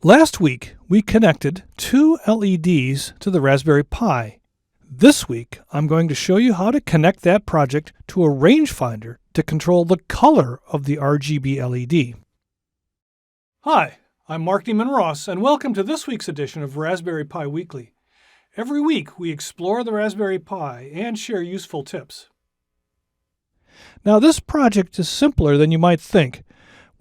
Last week, we connected two LEDs to the Raspberry Pi. This week, I'm going to show you how to connect that project to a rangefinder to control the color of the RGB LED. Hi, I'm Mark Neiman Ross, and welcome to this week's edition of Raspberry Pi Weekly. Every week, we explore the Raspberry Pi and share useful tips. Now, this project is simpler than you might think.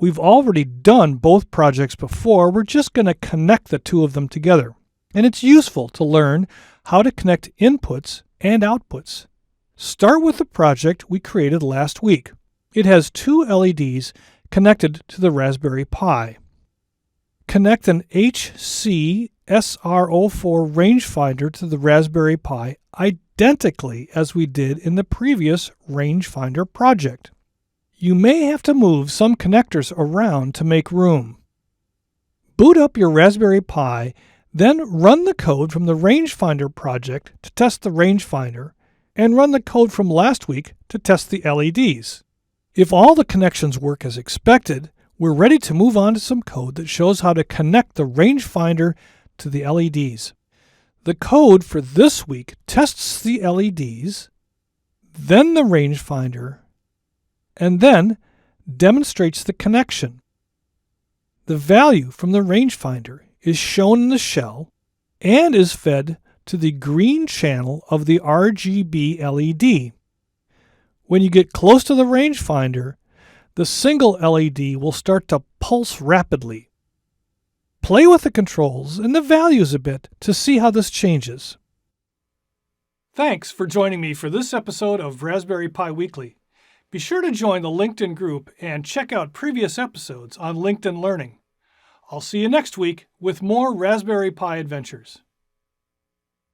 We've already done both projects before. We're just going to connect the two of them together. And it's useful to learn how to connect inputs and outputs. Start with the project we created last week. It has two LEDs connected to the Raspberry Pi. Connect an HC SR04 rangefinder to the Raspberry Pi identically as we did in the previous rangefinder project. You may have to move some connectors around to make room. Boot up your Raspberry Pi, then run the code from the rangefinder project to test the rangefinder, and run the code from last week to test the LEDs. If all the connections work as expected, we're ready to move on to some code that shows how to connect the rangefinder to the LEDs. The code for this week tests the LEDs, then the rangefinder, and then demonstrates the connection. The value from the rangefinder is shown in the shell and is fed to the green channel of the RGB LED. When you get close to the rangefinder, the single LED will start to pulse rapidly. Play with the controls and the values a bit to see how this changes. Thanks for joining me for this episode of Raspberry Pi Weekly. Be sure to join the LinkedIn group and check out previous episodes on LinkedIn Learning. I'll see you next week with more Raspberry Pi adventures.